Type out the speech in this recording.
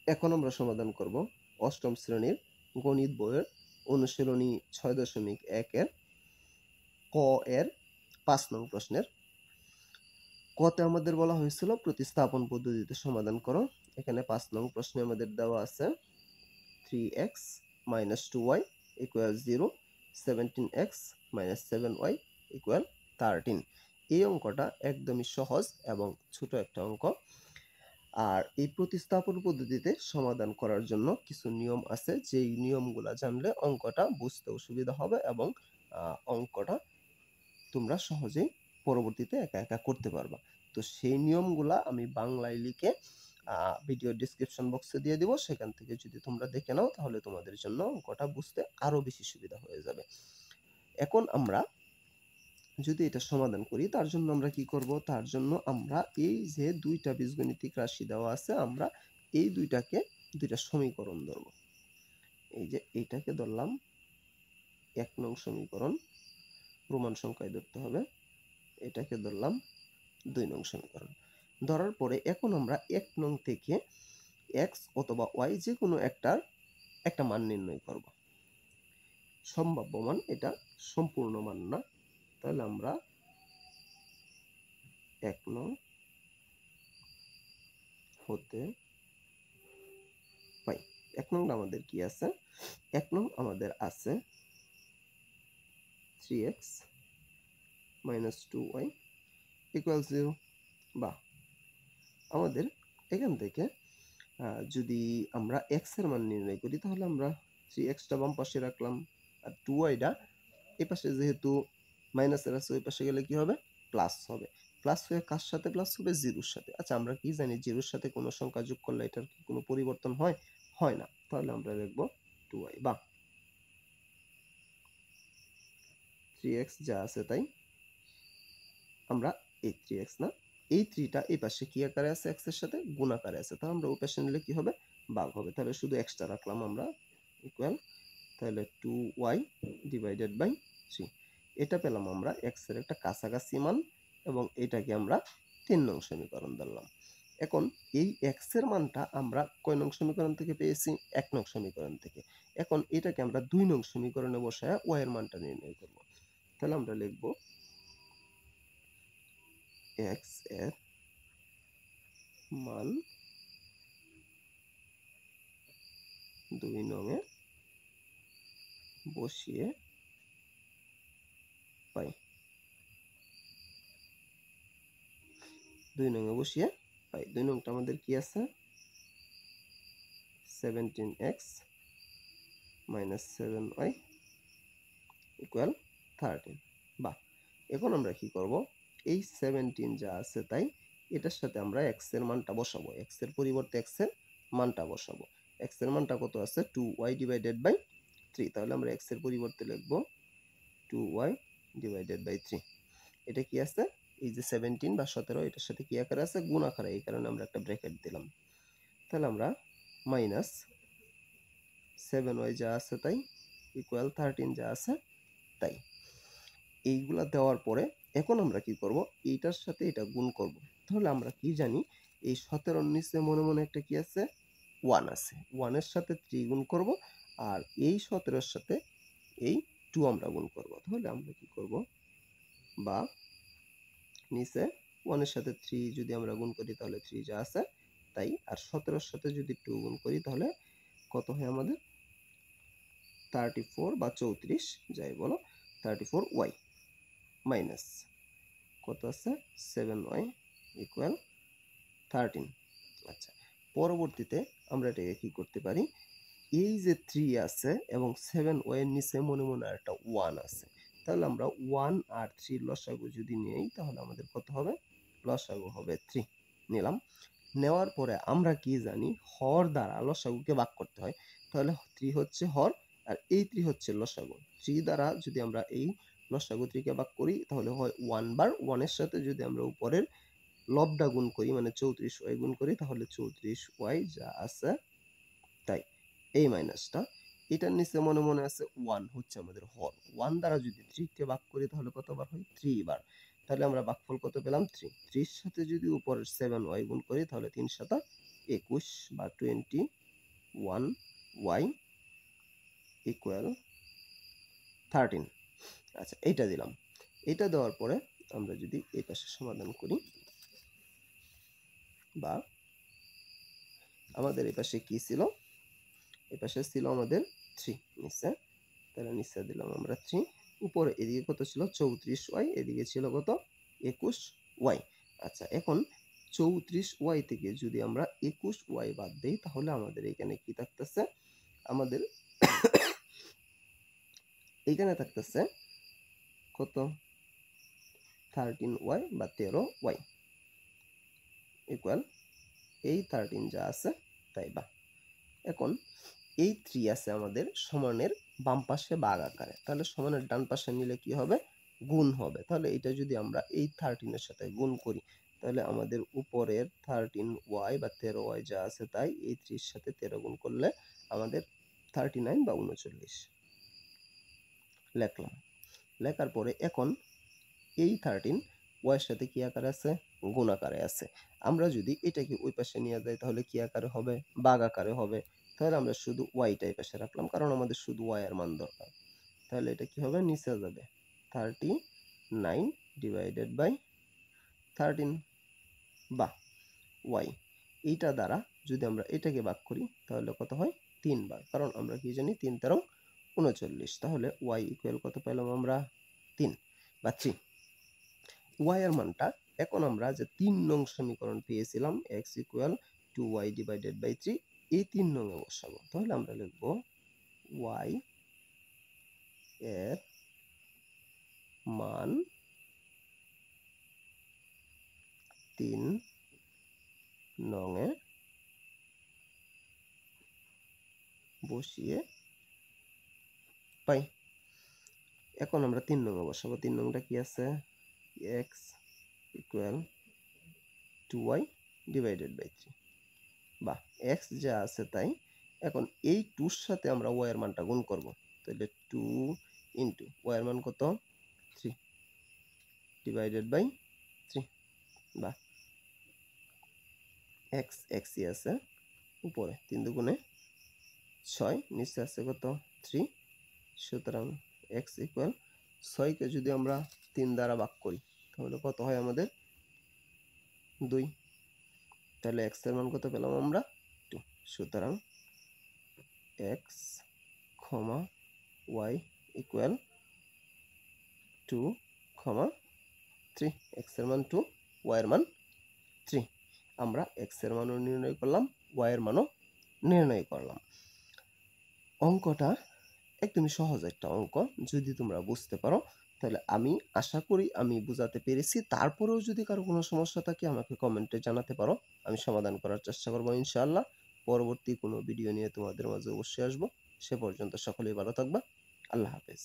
এখন আমরা সমাধান করব অষ্টম শ্রেণীর গণিত বইয়ের অনুশীলনী 6.1 এর ক এর 5 নং প্রশ্নের। কতে আমাদের বলা হয়েছিল প্রতিস্থাপন পদ্ধতিতে সমাধান করো। এখানে 5 নং প্রশ্নে আমাদের দেওয়া আছে 3x - 2y = 0, 17x - 7y = 13। এই অঙ্কটা একদমই সহজ এবং ছোট একটা অঙ্ক। আর এই প্রতিস্থাপন পদ্ধতিতে সমাধান করার জন্য কিছু নিয়ম আছে, যেই নিয়মগুলা জানলে অঙ্কটা বুঝতেও সুবিধা হবে এবং অঙ্কটা তোমরা সহজেই পরবর্তীতে একা একা করতে পারবা। তো সেই নিয়মগুলা আমি বাংলায় লিখে ভিডিও ডেসক্রিপশন বক্সে দিয়ে দিব। সেখান থেকে যদি তোমরা দেখে নাও তাহলে তোমাদের জন্য অঙ্কটা বুঝতে আরো বেশি সুবিধা হয়ে যাবে। এখন আমরা যদি এটা সমাধান করি তার জন্য আমরা কি করব? তার জন্য আমরা এই যে দুইটা বীজগণিতিক রাশি দেওয়া আছে, আমরা এই দুইটাকে দুইটা সমীকরণ ধরব। এই যে এইটাকে ধরলাম 1 নং সমীকরণ, প্রমাণ সংখ্যায় ধরতে হবে। এটাকে ধরলাম 2 নং সমীকরণ। ধরার পরে এখন আমরা 1 নং থেকে x অথবা y যে কোনো একটা মান নির্ণয় করব। সম্ভাব্য মান, এটা সম্পূর্ণ মান না। তাহলে আমরা 1 নং হতে পাই। 1 নং আমাদের কি আছে? 1 নং আমাদের আছে 3x - 2y = 0, বা আমাদের এখান থেকে যদি আমরা x এর মান নির্ণয় করি তাহলে আমরা 3x টা বাম পাশে রাখলাম আর 2y টা এই পাশে যেহেতু মাইনাসের আছে ওই পাশে গেলে কি হবে? প্লাস হবে। প্লাস হয়ে কার সাথে প্লাস হবে? 0 এর সাথে। আচ্ছা, আমরা কি জানি 0 এর সাথে কোনো সংখ্যা যোগ করলে এটার কি কোনো পরিবর্তন হয়? হয় না। তাহলে আমরা লিখব 2y, বা 3x যা আছে তাই। আমরা এই 3x না, এই 3 টা এই পাশে কি আকারে আছে? x এর সাথে গুণ আকারে আছে। তাহলে আমরা ওই পাশে নিলে কি হবে? ভাগ হবে। তাহলে শুধু x টা রাখলাম আমরা ইকুয়াল, তাহলে 2y / 3। এটা পেলাম আমরা x এর একটা কাছাকাছি মান এবং এটাকে আমরা 3 নং সমীকরণ ধরলাম। এখন এই x এর মানটা আমরা কয় নং সমীকরণ থেকে পেয়েছি? 1 নং সমীকরণ থেকে। এখন এটাকে আমরা 2 নং সমীকরণে বসায়া y এর মানটা নির্ণয় করব। তাহলে আমরা লিখব x এর মান 2 নং এ বসিয়ে পাই। 2 নং এ বসিয়ে পাই। 2 নংটা আমাদের কি আছে? 17x - 7y = 13, বা এখন আমরা কি করব? এই 17 যা আছে তাই এটার সাথে আমরা x এর মানটা বসাবো। x এর পরিবর্তে x এর মানটা বসাবো। x এর মানটা কত আছে? 2y / 3। তাহলে আমরা x এর পরিবর্তে লিখব 2y / 3। এটা কি আছে? এই যে 17 বা 17 এটার সাথে কি আকারে আছে? গুণ আকারে। এই কারণে আমরা একটা ব্র্যাকেট দিলাম। তাহলে আমরা মাইনাস 7y যা আছে তাই ইকুয়াল 13 যা আছে তাই। এইগুলা দেওয়ার পরে এখন আমরা কি করব? এইটার সাথে এটা গুণ করব। তাহলে আমরা কি জানি? এই 17 এর নিচে মনে মনে একটা কি আছে? 1 আছে। 1 এর সাথে 3 গুণ করব আর এই 17 এর সাথে এই 2 আমরা গুণ করব। তাহলে আমরা কি করব? বা নিচে 1 এর সাথে 3 যদি আমরা গুণ করি তাহলে 3 যা আছে তাই, আর 17 এর সাথে যদি 2 গুণ করি তাহলে কত হয় আমাদের? 34 বা 34 যাই বলো, 34y মাইনাস কত আছে? 7y = 13। আচ্ছা, পরবর্তীতে আমরা এটাকে কি করতে পারি? এই যে 3 আছে এবং 7y এর নিচে মনে মনে আরেকটা 1 আছে। তাহলে আমরা 1 আর 3 লসাগু যদি নেই তাহলে আমাদের কত হবে? লসাগু হবে 3। নিলাম। নেওয়ার পরে আমরা কি জানি? হর দ্বারা লসাগুকে ভাগ করতে হয়। তাহলে 3 হচ্ছে হর আর এই 3 হচ্ছে লসাগু। 3 দ্বারা যদি আমরা এই লসাগু 3 কে ভাগ করি তাহলে হয় 1 বার। 1 এর সাথে যদি আমরা উপরের লবটা গুণ করি মানে 34y গুণ করি তাহলে 34y যা আছে তাই। এই মাইনাসটা এটার নিচে মনে মনে আছে 1 হচ্ছে আমাদের হর। 1 দ্বারা যদি 3 কে ভাগ করি তাহলে কতবার হয়? 3 বার। তাহলে আমরা ভাগফল কত পেলাম? 3। 3 এর সাথে যদি উপরের 7y গুণ করি তাহলে 3 7 21 বা 21y ইকুয়াল 13। আচ্ছা, এইটা দিলাম। এটা দেওয়ার পরে আমরা যদি এই পাশে সমাধান করি, বা আমাদের এই পাশে কি ছিল, এই পাশে ছিল আমাদের 3 নিচে, তাহলে নিচে দিলাম আমরা 3, উপরে এদিকে কত ছিল 34y, এদিকে ছিল কত 21y। আচ্ছা, এখন 34y থেকে যদি আমরা 21y বাদ দেই তাহলে আমাদের এখানে কি থাকতেছে, আমাদের এইখানে থাকতেছে কত 13y বা 13y ইকুয়াল এই 13 যা আছে তাই। বা এখন এই 3 আছে আমাদের সমানের বাম পাশে ভাগ আকারে, তাহলে সমানের ডান পাশে নিলে কি হবে, গুণ হবে। তাহলে এটা যদি আমরা এই 13 এর সাথে গুণ করি তাহলে আমাদের উপরের 13y বা 13y যা আছে তাই, এই 3 এর সাথে 13 গুণ করলে আমাদের 39 বা 39 লিখলাম। লেখার পরে এখন এই 13 ওয়াই এর সাথে কি আকারে আছে, গুণ আকারে আছে। আমরা যদি এটাকে ওই পাশে নিয়ে যাই তাহলে কি আকারে হবে, ভাগ আকারে হবে। তাহলে আমরা শুধু ওয়াইটা এই পাশে রাখলাম, কারণ আমাদের শুধু ওয়াই এর মান দরকার। তাহলে এটা কি হবে, নিচে যাবে 39 ডিভাইডেড বাই 13 বা ওয়াই। এইটা দ্বারা যদি আমরা এটাকে ভাগ করি তাহলে কত হয়, 3 বার, কারণ আমরা কি জানি 3 13 39। তাহলে ওয়াই ইকুয়াল কত পেলাম আমরা, 3 বা 3। ওয়াই এর মানটা এখন আমরা যে 3 নং সমীকরণ পেয়েছিলাম x equal 2y divided by 3, এই 3 নং এ বসাবো। তাহলে আমরা লিখব y এর মান 3 নং এ বসিয়ে পাই। এখন আমরা 3 নং এ বসাবো। 3 নংটা কি আছে, x equal 2y divided by 3 বা x যা আছে তাই। এখন এই 2 এর সাথে আমরা y এর মানটা গুণ করব। তাহলে 2 ইনটু y এর মান কত, 3 ডিভাইডেড বাই 3 বা x ই আছে উপরে, 3 দুগুণে 6, নিচে আছে কত 3। সুতরাং x ইকুয়াল 6 কে যদি আমরা 3 দ্বারা ভাগ করি তাহলে কত হয় আমাদের 2। তাহলে x এর মান কত পেলাম আমরা, 2। সুতরাং x, y ইকুয়াল 2, 3। x এর মান 2, y এর মান 3। আমরা x এর মানও নির্ণয় করলাম, y এর মানও নির্ণয় করলাম। অঙ্কটা একদমই সহজ একটা অঙ্ক, যদি তোমরা বুঝতে পারো তাহলে আমি আশা করি আমি বুঝাতে পেরেছি। তারপরেও যদি কারো কোনো সমস্যা থাকে আমাকে কমেন্টে জানাতে পারো, আমি সমাধান করার চেষ্টা করবো ইনশাআল্লাহ। পরবর্তী কোনো ভিডিও নিয়ে তোমাদের মাঝে অবশ্যই আসবো। সে পর্যন্ত সকলেই ভালো থাকবা। আল্লাহ হাফেজ।